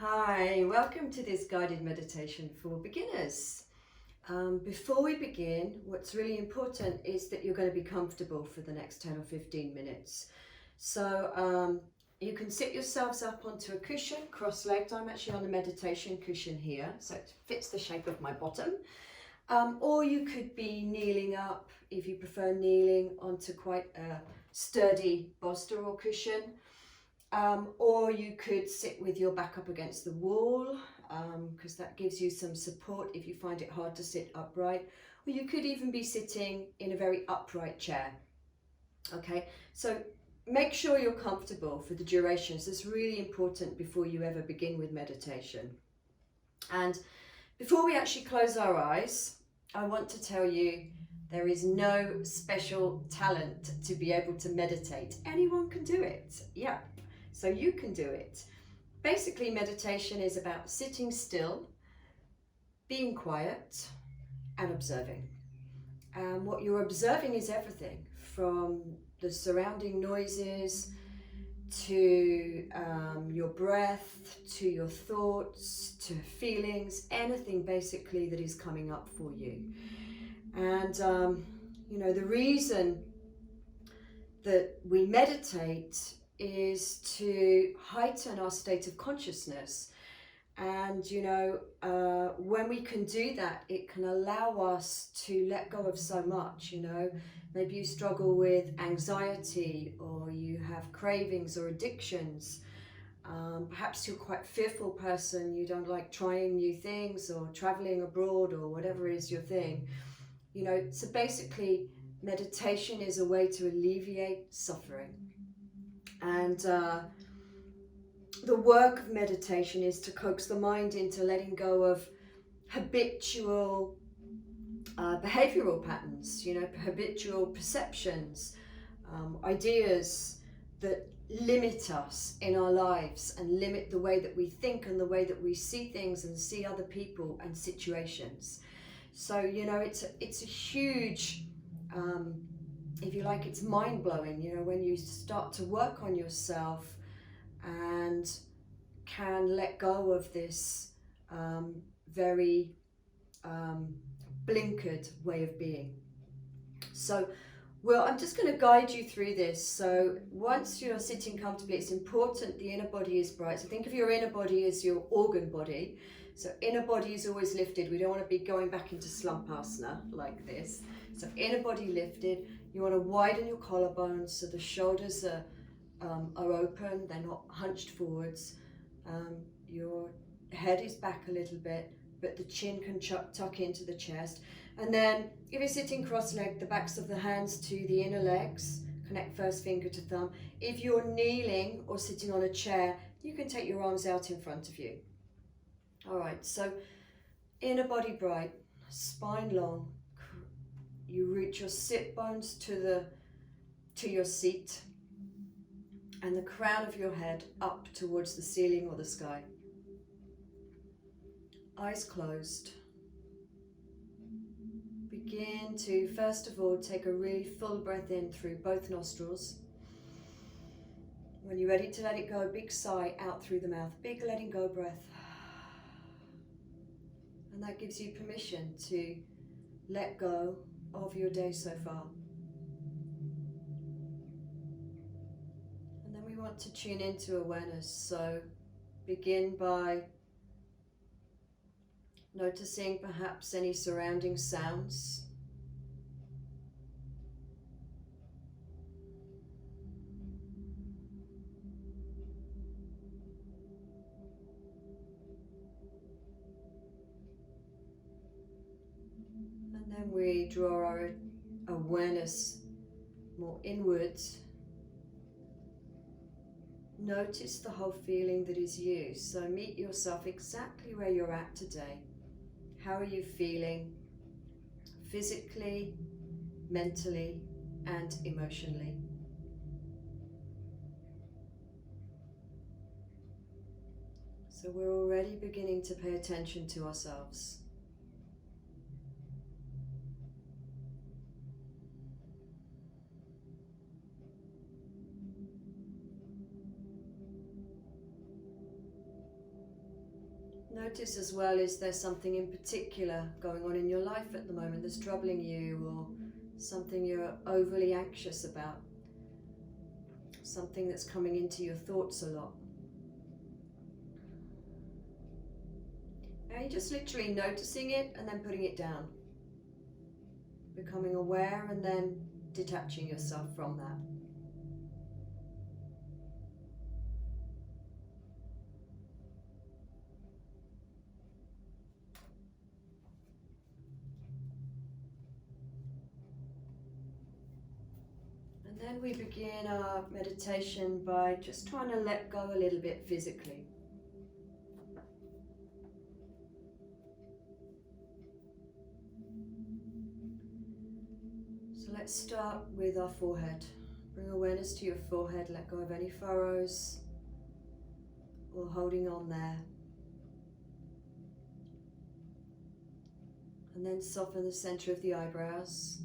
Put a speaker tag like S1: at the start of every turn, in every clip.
S1: Hi, welcome to this guided meditation for beginners. Before we begin, what's really important is that you're going to be comfortable for the next 10 or 15 minutes. So you can sit yourselves up onto a cushion, cross-legged. I'm actually on the meditation cushion here, so it fits the shape of my bottom. Or you could be kneeling up, if you prefer kneeling, onto quite a sturdy bolster or cushion. Or you could sit with your back up against the wall, because that gives you some support if you find it hard to sit upright. Or you could even be sitting in a very upright chair. Okay, so make sure you're comfortable for the durations. It's really important before you ever begin with meditation. And before we actually close our eyes, I want to tell you there is no special talent to be able to meditate. Anyone can do it. Yeah. So you can do it. Basically, meditation is about sitting still, being quiet, and observing. And what you're observing is everything from the surrounding noises to your breath, to your thoughts, to feelings, anything basically that is coming up for you. And the reason that we meditate is to heighten our state of consciousness. And when we can do that, it can allow us to let go of so much. Maybe you struggle with anxiety, or you have cravings or addictions. Perhaps you're quite a fearful person, you don't like trying new things or traveling abroad or whatever is your thing. So basically meditation is a way to alleviate suffering. And the work of meditation is to coax the mind into letting go of habitual behavioral patterns, habitual perceptions, ideas that limit us in our lives and limit the way that we think and the way that we see things and see other people and situations. So, it's a huge, if you like, it's mind-blowing, when you start to work on yourself and can let go of this very blinkered way of being. So, I'm just going to guide you through this. So once you're sitting comfortably, it's important the inner body is bright. So think of your inner body as your organ body. So inner body is always lifted. We don't want to be going back into slumpasana like this. So inner body lifted. You want to widen your collarbones so the shoulders are open. They're not hunched forwards. Your head is back a little bit, but the chin can tuck into the chest. And then if you're sitting cross-legged, the backs of the hands to the inner legs, connect first finger to thumb. If you're kneeling or sitting on a chair, you can take your arms out in front of you. All right, so inner body bright, spine long. You root your sit bones to your seat and the crown of your head up towards the ceiling or the sky. Eyes closed. Begin to, first of all, take a really full breath in through both nostrils. When you're ready to let it go, a big sigh out through the mouth. Big letting go breath. And that gives you permission to let go of your day so far. And then we want to tune into awareness. So begin by noticing perhaps any surrounding sounds. And then we draw our awareness more inwards. Notice the whole feeling that is you. So meet yourself exactly where you're at today. How are you feeling physically, mentally, and emotionally? So we're already beginning to pay attention to ourselves. Notice as well, is there something in particular going on in your life at the moment that's troubling you, or something you're overly anxious about? Something that's coming into your thoughts a lot? And you're just literally noticing it and then putting it down. Becoming aware and then detaching yourself from that. And then we begin our meditation by just trying to let go a little bit physically. So let's start with our forehead. Bring awareness to your forehead, let go of any furrows or holding on there. And then soften the center of the eyebrows.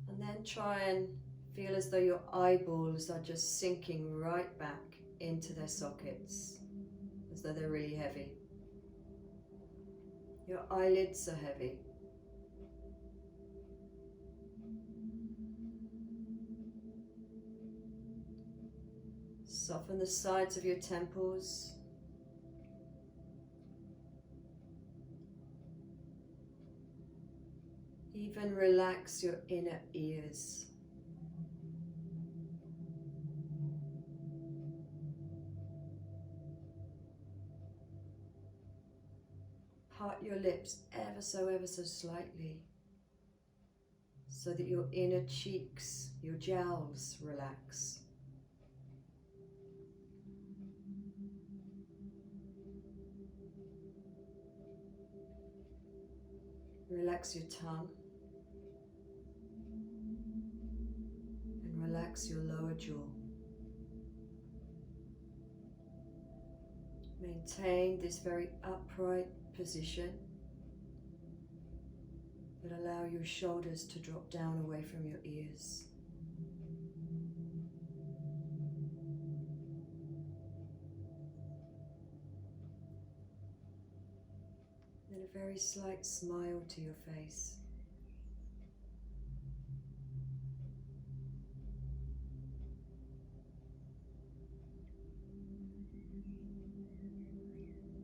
S1: And then try and feel as though your eyeballs are just sinking right back into their sockets, as though they're really heavy. Your eyelids are heavy. Soften the sides of your temples. Even relax your inner ears. Part your lips ever so slightly, so that your inner cheeks, your jowls, relax. Relax your tongue and relax your lower jaw. Maintain this very upright position, but allow your shoulders to drop down away from your ears. Then a very slight smile to your face.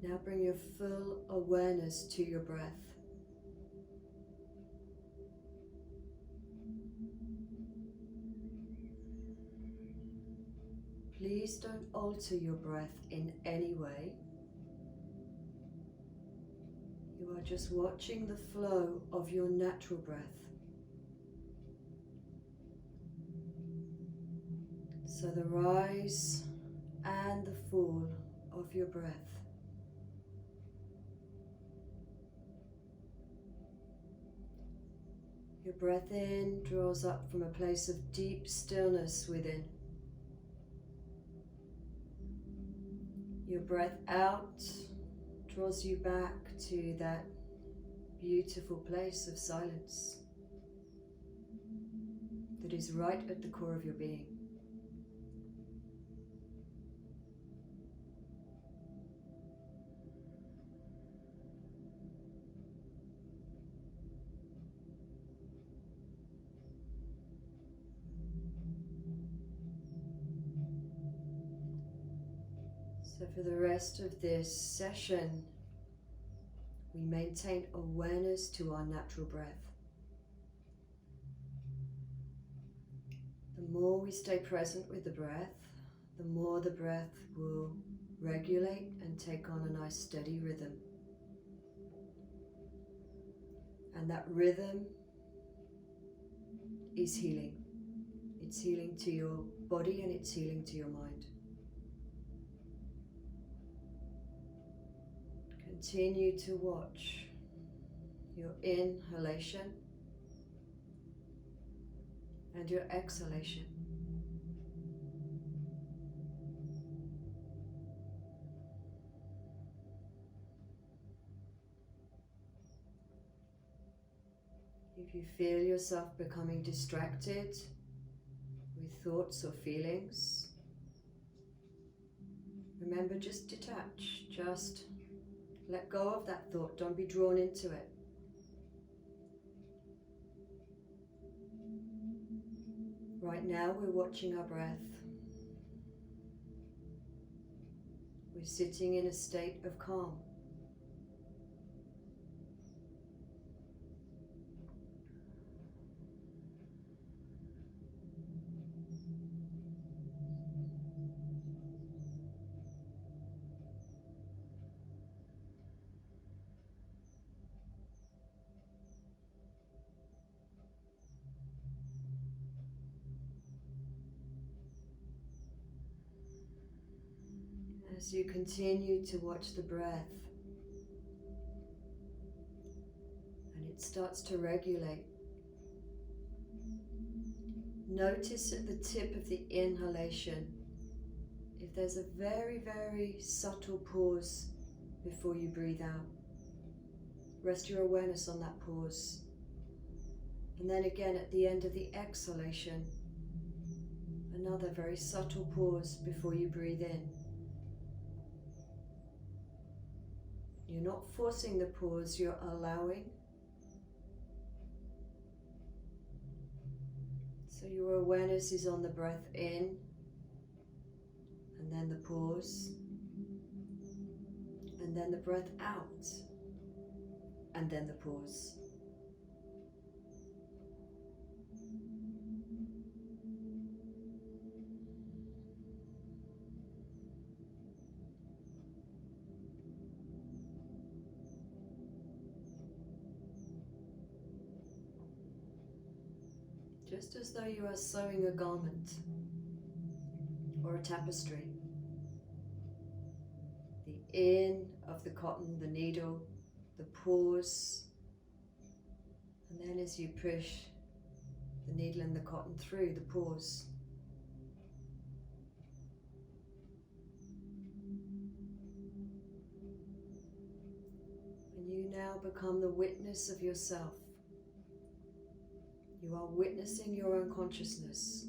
S1: Now bring your full awareness to your breath. Please don't alter your breath in any way. You are just watching the flow of your natural breath. So the rise and the fall of your breath. Your breath in draws up from a place of deep stillness within. Your breath out draws you back to that beautiful place of silence that is right at the core of your being. So for the rest of this session, we maintain awareness to our natural breath. The more we stay present with the breath, the more the breath will regulate and take on a nice steady rhythm. And that rhythm is healing. It's healing to your body and it's healing to your mind. Continue to watch your inhalation and your exhalation. If you feel yourself becoming distracted with thoughts or feelings, remember, just detach, just let go of that thought, don't be drawn into it. Right now we're watching our breath. We're sitting in a state of calm. As you continue to watch the breath, and it starts to regulate, notice at the tip of the inhalation if there's a very, very subtle pause before you breathe out. Rest your awareness on that pause. And then again at the end of the exhalation, another very subtle pause before you breathe in. You're not forcing the pause, you're allowing. So your awareness is on the breath in, and then the pause, and then the breath out, and then the pause. Just as though you are sewing a garment or a tapestry. The in of the cotton, the needle, the pause, and then as you push the needle and the cotton through the pause. And you now become the witness of yourself. You are witnessing your own consciousness.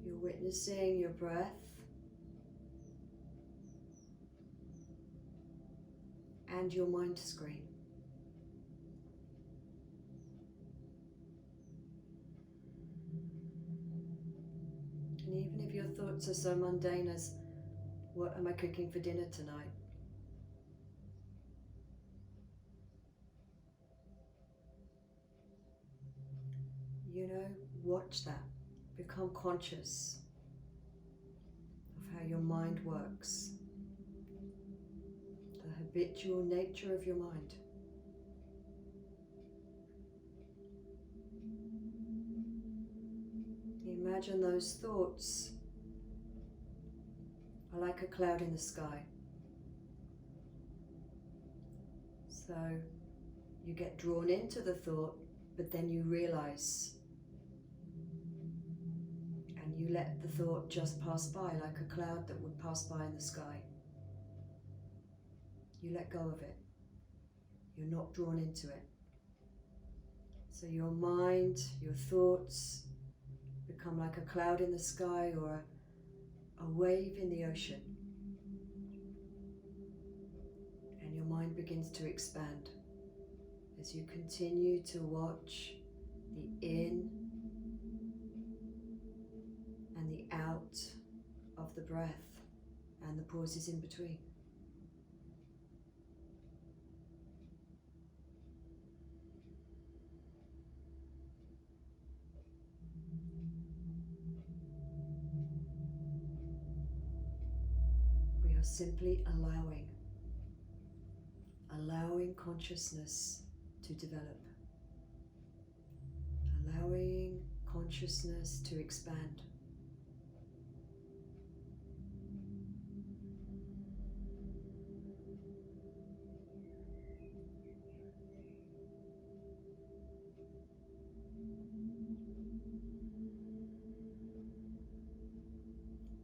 S1: You're witnessing your breath and your mind screen. And even if your thoughts are so mundane as, what am I cooking for dinner tonight? You know, watch that. Become conscious of how your mind works. The habitual nature of your mind. Imagine those thoughts are like a cloud in the sky. So you get drawn into the thought, but then you realize, and you let the thought just pass by like a cloud that would pass by in the sky. You let go of it. You're not drawn into it. So your mind, your thoughts become like a cloud in the sky or a wave in the ocean. And your mind begins to expand as you continue to watch the in and the out of the breath and the pauses in between. We are simply allowing consciousness to develop, allowing consciousness to expand.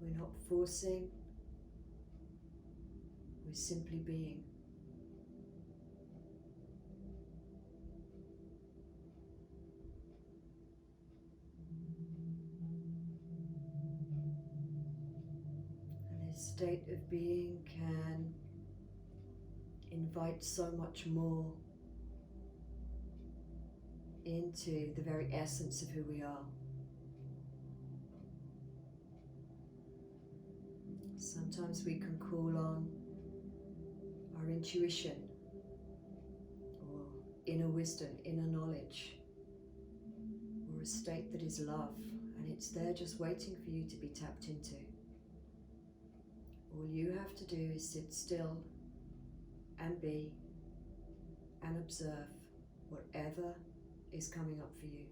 S1: We're not forcing, we're simply being. state of being can invite so much more into the very essence of who we are. Sometimes we can call on our intuition or inner wisdom, inner knowledge, or a state that is love, and it's there just waiting for you to be tapped into. All you have to do is sit still and be and observe whatever is coming up for you.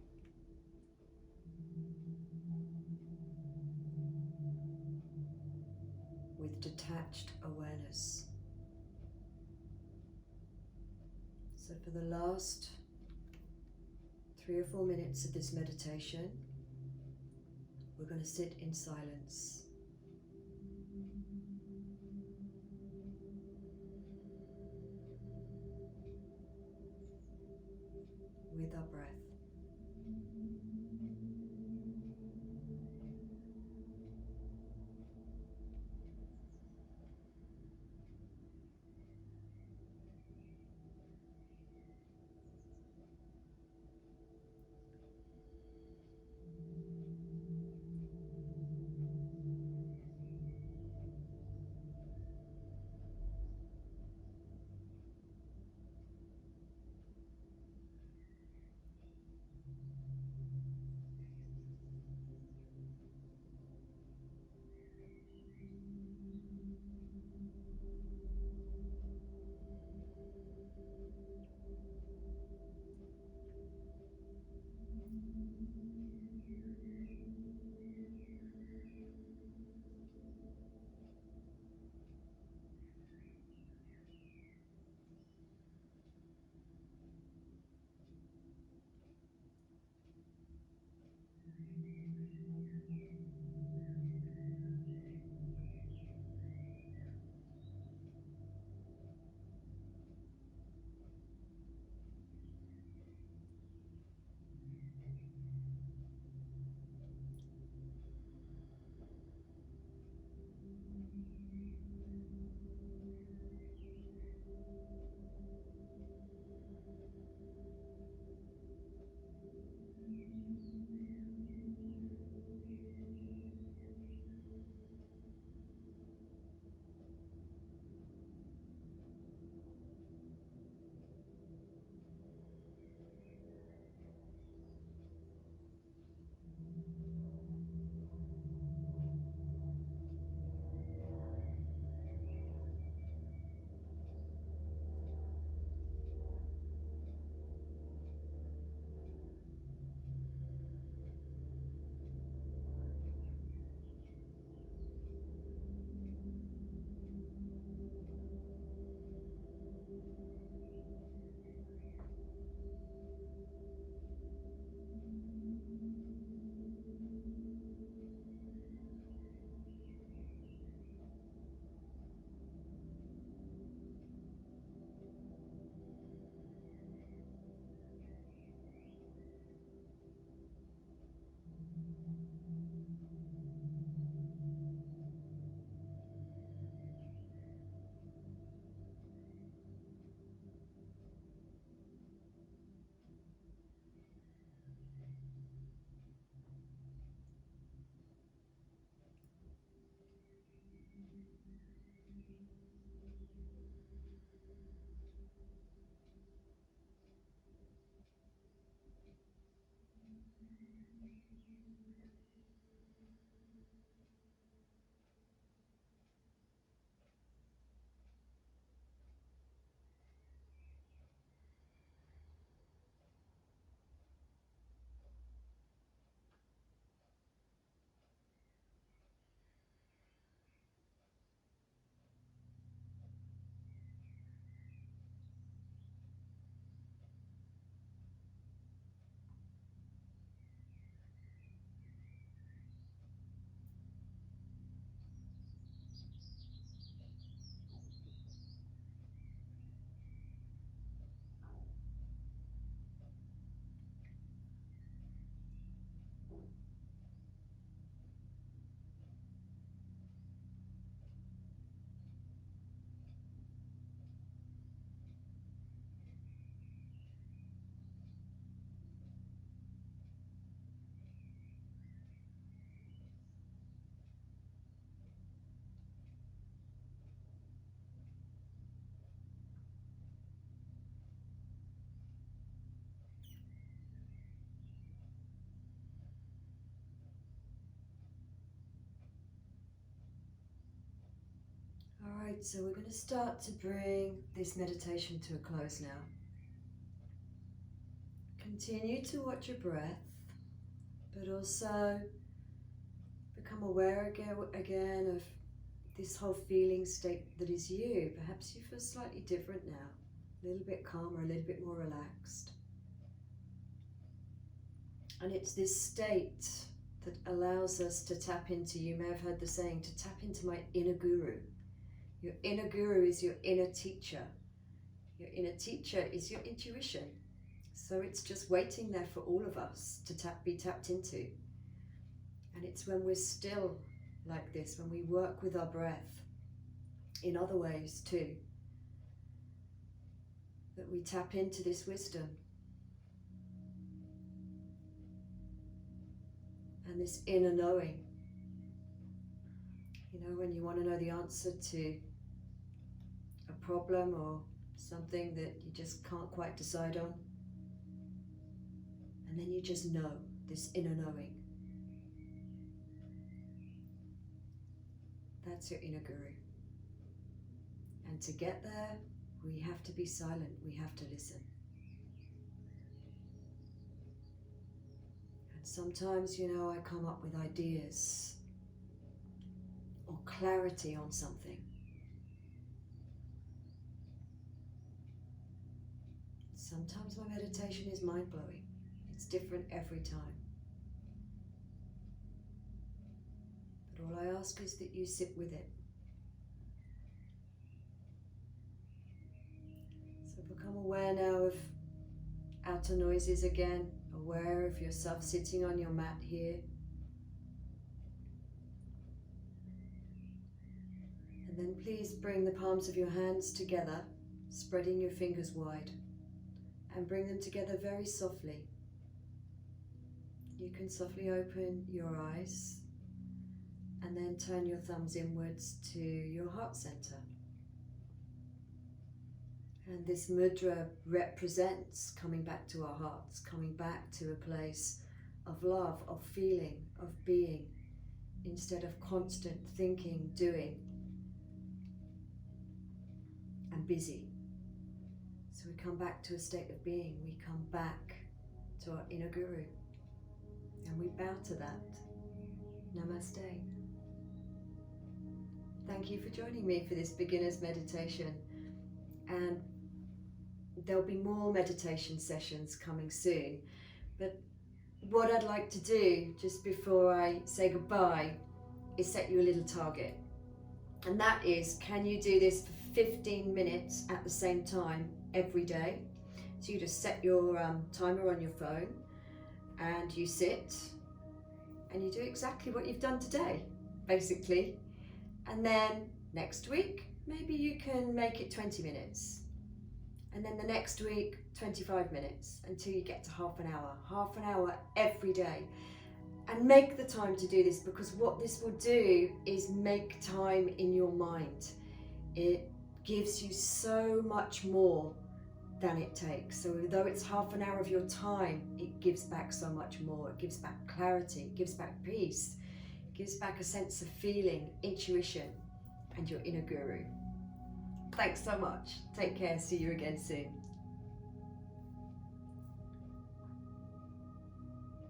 S1: With detached awareness. So for the last 3 or 4 minutes of this meditation, we're going to sit in silence. With our breath. Right, so we're going to start to bring this meditation to a close now. Continue to watch your breath, but also become aware again of this whole feeling state that is you. Perhaps you feel slightly different now, a little bit calmer, a little bit more relaxed. And it's this state that allows us to tap into, you may have heard the saying, to tap into my inner guru. Your inner guru is your inner teacher. Your inner teacher is your intuition. So it's just waiting there for all of us to be tapped into. And it's when we're still like this, when we work with our breath, in other ways too, that we tap into this wisdom. And this inner knowing. You know, when you want to know the answer to a problem or something that you just can't quite decide on. And then you just know, this inner knowing. That's your inner guru. And to get there, we have to be silent, we have to listen. And sometimes, you know, I come up with ideas or clarity on something. Sometimes my meditation is mind-blowing. It's different every time. But all I ask is that you sit with it. So become aware now of outer noises again, aware of yourself sitting on your mat here. And then please bring the palms of your hands together, spreading your fingers wide, and bring them together very softly. You can softly open your eyes and then turn your thumbs inwards to your heart center. And this mudra represents coming back to our hearts, coming back to a place of love, of feeling, of being, instead of constant thinking, doing, and busy. So we come back to a state of being, we come back to our inner guru, and we bow to that. Namaste. Thank you for joining me for this beginner's meditation, and there'll be more meditation sessions coming soon. But what I'd like to do just before I say goodbye is set you a little target. And that is, can you do this for 15 minutes at the same time every day? So you just set your timer on your phone and you sit and you do exactly what you've done today, basically. And then next week, maybe you can make it 20 minutes. And then the next week, 25 minutes until you get to half an hour every day. And make the time to do this, because what this will do is make time in your mind. It gives you so much more than it takes. So although it's half an hour of your time, it gives back so much more. It gives back clarity, it gives back peace, it gives back a sense of feeling, intuition, and your inner guru. Thanks so much. Take care. See you again soon.